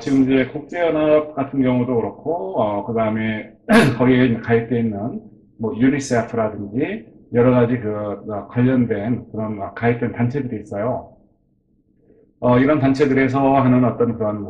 지금 이제 국제연합 같은 경우도 그렇고, 그 다음에 거기에 가입되어 있는 뭐 유니세프라든지 여러 가지 관련된 그런 가입된 단체들이 있어요. 이런 단체들에서 하는 어떤 그런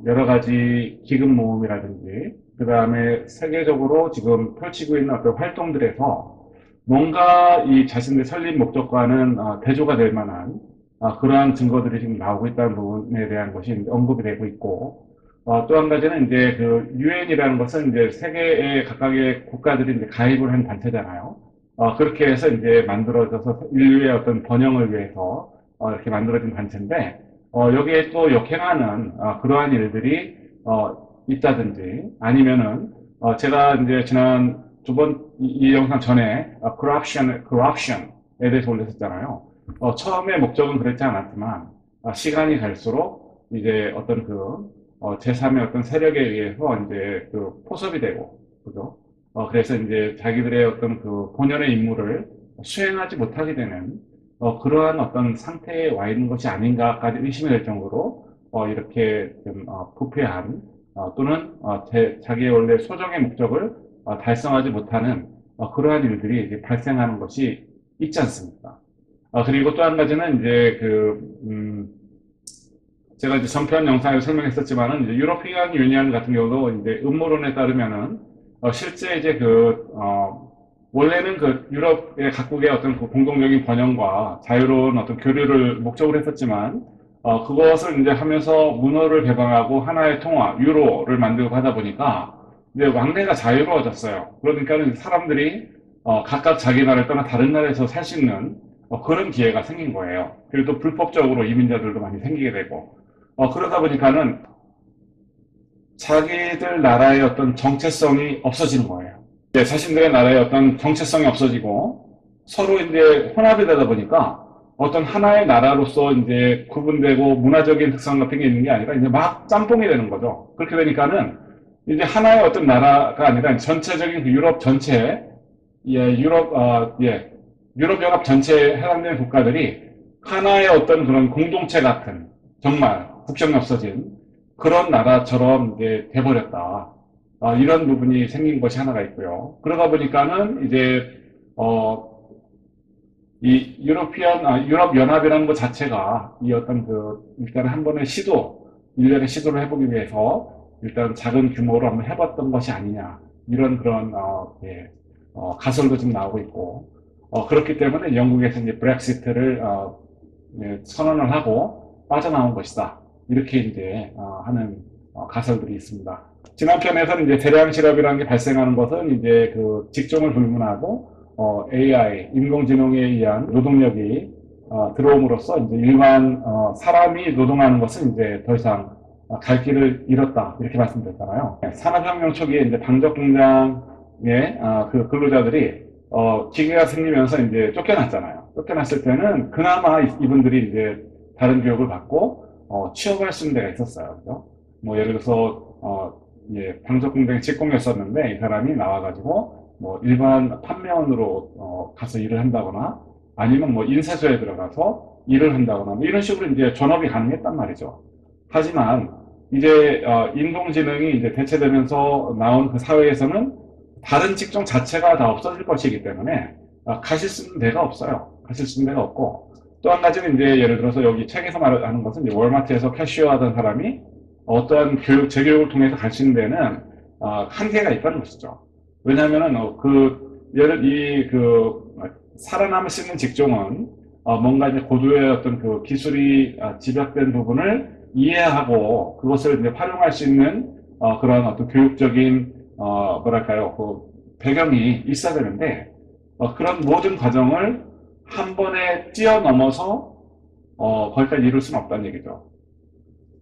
여러 가지 기금 모음이라든지, 그 다음에 세계적으로 지금 펼치고 있는 어떤 활동들에서 뭔가 이 자신의 설립 목적과는 대조가 될 만한 그러한 증거들이 지금 나오고 있다는 부분에 대한 것이 이제 언급이 되고 있고, 또 한 가지는 이제 그 유엔이라는 것은 이제 세계의 각각의 국가들이 이제 가입을 한 단체잖아요. 그렇게 해서 이제 만들어져서 인류의 어떤 번영을 위해서 이렇게 만들어진 단체인데, 여기에 또 역행하는 그러한 일들이 있다든지 아니면은 제가 이제 지난 두 번 이 영상 전에 corruption에 대해서 올렸었잖아요. 처음에 목적은 그렇지 않았지만 시간이 갈수록 이제 어떤 제3의 어떤 세력에 의해서 이제 포섭이 되고, 그죠? 그래서 이제 자기들의 어떤 본연의 임무를 수행하지 못하게 되는 그러한 어떤 상태에 와 있는 것이 아닌가까지 의심이 될 정도로 이렇게 좀 부패한 또는 자기의 원래 소정의 목적을 달성하지 못하는 그러한 일들이 이제 발생하는 것이 있지 않습니까? 그리고 또 한 가지는 이제 제가 이제 전편 영상에서 설명했었지만은 이제 유로피안 유니언 같은 경우도 이제 음모론에 따르면은 실제 이제 원래는 유럽의 각국의 어떤 공동적인 번영과 자유로운 어떤 교류를 목적으로 했었지만 그것을 이제 하면서 문호를 개방하고 하나의 통화 유로를 만들고 하다 보니까 이제 왕래가 자유로워졌어요. 그러니까는 사람들이 각각 자기 나라를 떠나 다른 나라에서 살 수 있는 그런 기회가 생긴 거예요. 그리고 또 불법적으로 이민자들도 많이 생기게 되고 그러다 보니까는 자기들 나라의 어떤 정체성이 없어지는 거예요. 이제 자신들의 나라의 어떤 정체성이 없어지고 서로 이제 혼합이 되다 보니까 어떤 하나의 나라로서 이제 구분되고 문화적인 특성 같은 게 있는 게 아니라 이제 막 짬뽕이 되는 거죠. 그렇게 되니까는 이제 하나의 어떤 나라가 아니라 전체적인 유럽 전체, 유럽 연합 전체에 해당되는 국가들이 하나의 어떤 그런 공동체 같은 정말 국경이 없어진 그런 나라처럼 이제 돼버렸다. 이런 부분이 생긴 것이 하나가 있고요. 그러다 보니까는 이제 이 유럽 연합이라는 것 자체가 이 어떤 일단 한 번의 일련의 시도를 해보기 위해서 일단 작은 규모로 한번 해봤던 것이 아니냐. 이런 그런, 가설도 지금 나오고 있고, 그렇기 때문에 영국에서 이제 브렉시트를, 선언을 하고 빠져나온 것이다. 이렇게 이제, 하는, 가설들이 있습니다. 지난 편에서는 이제 대량 실업이라는 게 발생하는 것은 이제 직종을 불문하고, AI, 인공지능에 의한 노동력이 들어옴으로써 이제 일반 사람이 노동하는 것은 이제 더 이상 갈 길을 잃었다 이렇게 말씀드렸잖아요. 산업혁명 초기에 이제 방적 공장의 근로자들이 기계가 생기면서 이제 쫓겨났잖아요. 쫓겨났을 때는 그나마 이분들이 이제 다른 교육을 받고 취업할 수 있는 데가 있었어요. 그죠? 뭐 예를 들어서 방적 공장의 직공이었었는데 이 사람이 나와가지고 뭐 일반 판매원으로 가서 일을 한다거나 아니면 뭐 인쇄소에 들어가서 일을 한다거나 뭐 이런 식으로 이제 전업이 가능했단 말이죠. 하지만 이제 인공지능이 이제 대체되면서 나온 그 사회에서는 다른 직종 자체가 다 없어질 것이기 때문에 가실 수 있는 데가 없어요. 가실 수 있는 데가 없고 또 한 가지는 이제 예를 들어서 여기 책에서 말하는 것은 이제 월마트에서 캐시어 하던 사람이 어떠한 재교육을 통해서 갈 수 있는 데는 한계가 있다는 것이죠. 왜냐하면은 살아남을 수 있는 직종은 뭔가 이제 고도의 어떤 기술이 집약된 부분을 이해하고 그것을 이제 활용할 수 있는 그런 어떤 교육적인 뭐랄까요 배경이 있어야 되는데 그런 모든 과정을 한 번에 뛰어넘어서 거기까지 이룰 수는 없다는 얘기죠.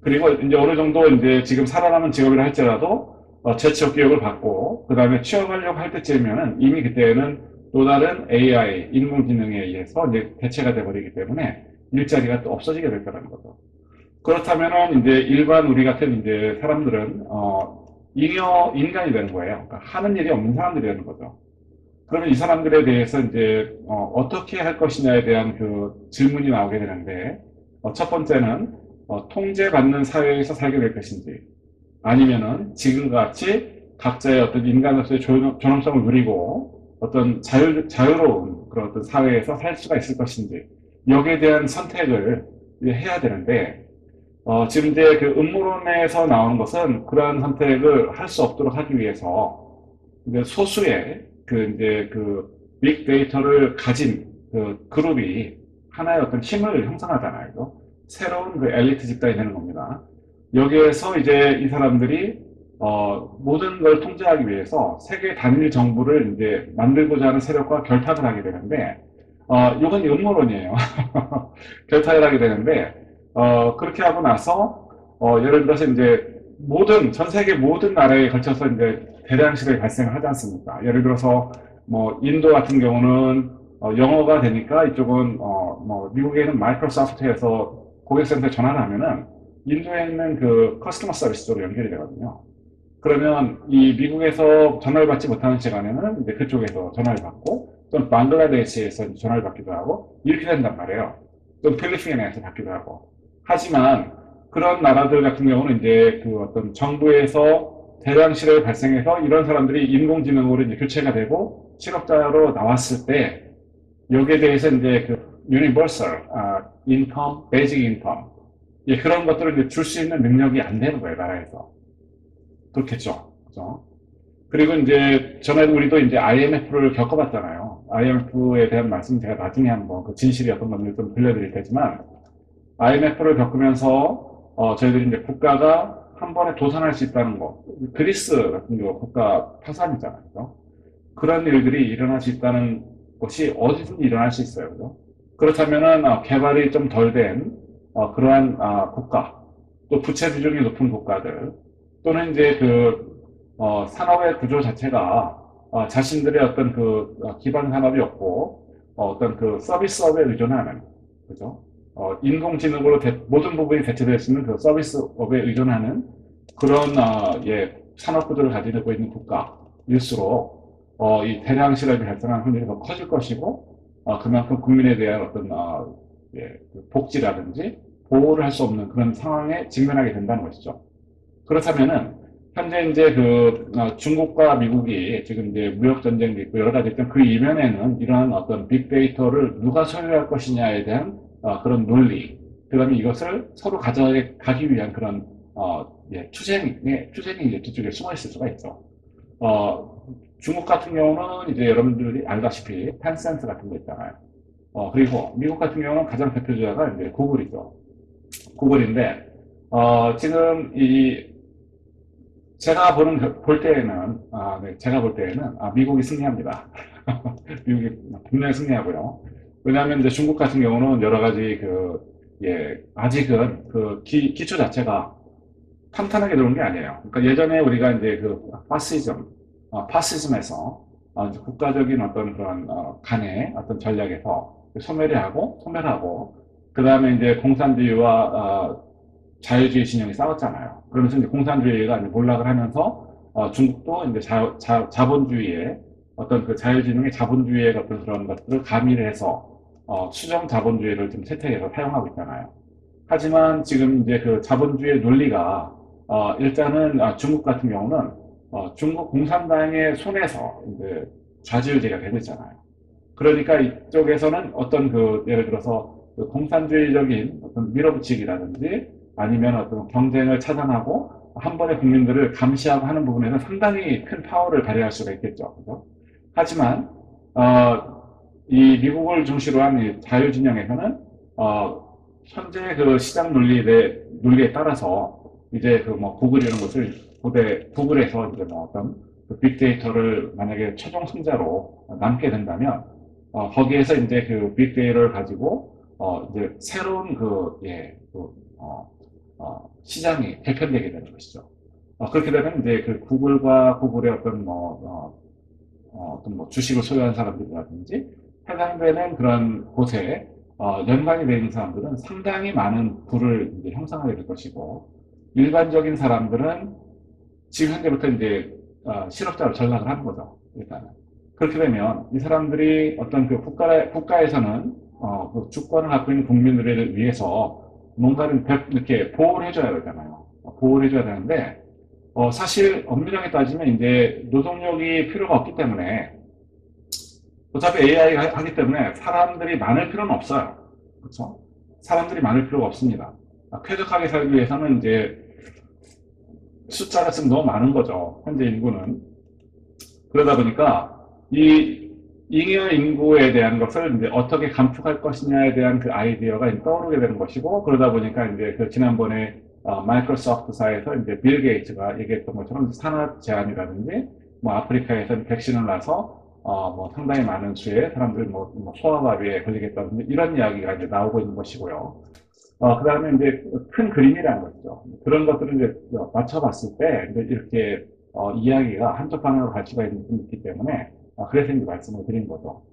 그리고 이제 어느 정도 이제 지금 살아남은 직업이라 할지라도 재취업 교육을 받고 그 다음에 취업하려고 할 때쯤이면은 이미 그때는 또 다른 AI 인공지능에 의해서 이제 대체가 돼버리기 때문에 일자리가 또 없어지게 될 거라는 거죠. 그렇다면은 이제 일반 우리 같은 이제 사람들은 잉여 인간이 되는 거예요. 그러니까 하는 일이 없는 사람들이 되는 거죠. 그러면 이 사람들에 대해서 이제 어떻게 할 것이냐에 대한 질문이 나오게 되는데 첫 번째는 통제받는 사회에서 살게 될 것인지, 아니면은 지금과 같이 각자의 어떤 인간으로서의 존엄성을 누리고 어떤 자유로운 그런 어떤 사회에서 살 수가 있을 것인지, 여기에 대한 선택을 해야 되는데, 지금 이제 그 음모론에서 나오는 것은 그러한 선택을 할 수 없도록 하기 위해서 이제 소수의 그 이제 그 빅데이터를 가진 그 그룹이 하나의 어떤 힘을 형성하잖아요. 그죠? 새로운 그 엘리트 집단이 되는 겁니다. 여기에서 이제 이 사람들이 모든 걸 통제하기 위해서 세계 단일 정부를 이제 만들고자 하는 세력과 결탁을 하게 되는데, 이건 음모론이에요. 결탁을 하게 되는데, 그렇게 하고 나서, 예를 들어서 이제 전 세계 모든 나라에 걸쳐서 이제 대량식의 발생을 하지 않습니까? 예를 들어서, 뭐, 인도 같은 경우는, 영어가 되니까 이쪽은, 뭐, 미국에는 마이크로소프트에서 고객센터에 전화를 하면은, 인도에 있는 그 커스터머 서비스 쪽으로 연결이 되거든요. 그러면 이 미국에서 전화를 받지 못하는 시간에는 이제 그쪽에서 전화를 받고, 또는 방글라데시에서 전화를 받기도 하고, 이렇게 된단 말이에요. 또 필리핀에서 받기도 하고. 하지만 그런 나라들 같은 경우는 이제 그 어떤 정부에서 대량 실업이 발생해서 이런 사람들이 인공지능으로 이제 교체가 되고 실업자로 나왔을 때 여기에 대해서 이제 그 유니버설 인컴, 베이직 인컴 그런 것들을 줄 수 있는 능력이 안 되는 거예요, 나라에서. 그렇겠죠. 그죠? 그리고 이제 전에 우리도 이제 IMF를 겪어봤잖아요. IMF에 대한 말씀 제가 나중에 한번 그 진실이 어떤 건지 좀 들려드릴 테지만 IMF를 겪으면서 저희들이 이제 국가가 한 번에 도산할 수 있다는 거. 그리스 같은 경우 국가 파산이잖아요. 그죠? 그런 일들이 일어날 수 있다는 것이 어디든지 일어날 수 있어요. 그죠? 그렇다면은 개발이 좀 덜 된 그러한 국가, 또 부채 비중이 높은 국가들, 또는 이제 그 산업의 구조 자체가 자신들의 어떤 그 기반 산업이 없고 어떤 그 서비스업에 의존하는, 그죠? 인공지능으로 모든 부분이 대체될 수 있는 그 서비스업에 의존하는 그런 산업 구조를 가지고 있는 국가일수록 이 대량 실업이 발생할 확률이 더 커질 것이고 그만큼 국민에 대한 어떤 그 복지라든지 보호를 할 수 없는 그런 상황에 직면하게 된다는 것이죠. 그렇다면은 현재 이제 그 중국과 미국이 지금 이제 무역 전쟁도 있고 여러 가지 있던 그 이면에는 이러한 어떤 빅데이터를 누가 소유할 것이냐에 대한 그런 논리, 그다음에 이것을 서로 가져가기 위한 그런 추쟁이 이제 뒤쪽에 숨어 있을 수가 있죠. 어, 중국 같은 경우는 이제 여러분들이 알다시피 텐센트 같은 거 있잖아요. 그리고 미국 같은 경우는 가장 대표주자가 이제 구글이죠. 구글인데 지금 볼 때에는, 네, 제가 볼 때에는, 미국이 승리합니다. 미국이 분명히 승리하고요. 왜냐하면 이제 중국 같은 경우는 여러 가지 아직은 그 기초 자체가 탄탄하게 들어온 게 아니에요. 그러니까 예전에 우리가 이제 그 파시즘에서 이제 국가적인 어떤 그런 간의 어떤 전략에서 소멸하고, 그 다음에 이제 공산주의와 자유주의 진영이 싸웠잖아요. 그러면서 이제 공산주의가 이제 몰락을 하면서 중국도 이제 자본주의의 어떤 그 자유진영의 자본주의의 어떤 그런 것들을 가미를 해서 수정 자본주의를 좀 채택해서 사용하고 있잖아요. 하지만 지금 이제 그 자본주의 논리가 일단은 중국 같은 경우는 중국 공산당의 손에서 이제 좌지우지가 되고 있잖아요. 그러니까 이쪽에서는 어떤 그 예를 들어서 그 공산주의적인 어떤 밀어붙이기라든지 아니면 어떤 경쟁을 차단하고 한 번에 국민들을 감시하고 하는 부분에서 상당히 큰 파워를 발휘할 수가 있겠죠. 그죠? 하지만 이 미국을 중시로 한 이 자유진영에서는 현재 그 시장 논리에 따라서 이제 그 뭐 구글 이런 것을 구글에서 이제 뭐 어떤 그 빅데이터를 만약에 최종 승자로 남게 된다면 거기에서 이제 그 빅데이터를 가지고 이제 새로운 시장이 개편되게 되는 것이죠. 그렇게 되면 이제 그 구글의 어떤 뭐 주식을 소유한 사람들이라든지 해당되는 그런 곳에 연관이 되어 있는 사람들은 상당히 많은 부를 이제 형성하게 될 것이고 일반적인 사람들은 지금 현재부터 이제 실업자로 전락을 하는 거죠. 일단은. 그렇게 되면 이 사람들이 어떤 그 국가에서는 그 주권을 갖고 있는 국민들을 위해서 뭔가를 이렇게 보호를 해줘야 되잖아요. 보호를 해줘야 되는데, 사실 엄밀하게 따지면 이제 노동력이 필요가 없기 때문에 어차피 AI가 하기 때문에 사람들이 많을 필요는 없어요. 그렇죠? 사람들이 많을 필요가 없습니다. 쾌적하게 살기 위해서는 이제 숫자가 지금 너무 많은 거죠. 현재 인구는. 그러다 보니까 이 잉여 인구에 대한 것을 이제 어떻게 감축할 것이냐에 대한 그 아이디어가 이제 떠오르게 되는 것이고, 그러다 보니까 이제 그 지난번에 마이크로소프트사에서 이제 빌 게이츠가 얘기했던 것처럼 산업 제한이라든지 뭐 아프리카에서는 백신을 놔서 뭐 상당히 많은 수의 사람들이 뭐 소아마비에 걸리겠다든지 이런 이야기가 이제 나오고 있는 것이고요. 그 다음에 이제 큰 그림이라는 거죠. 그런 것들을 이제 맞춰봤을 때 이제 이렇게 이야기가 한쪽 방향으로 갈 수가 있기 때문에 그래서 이제 말씀을 드린 거죠.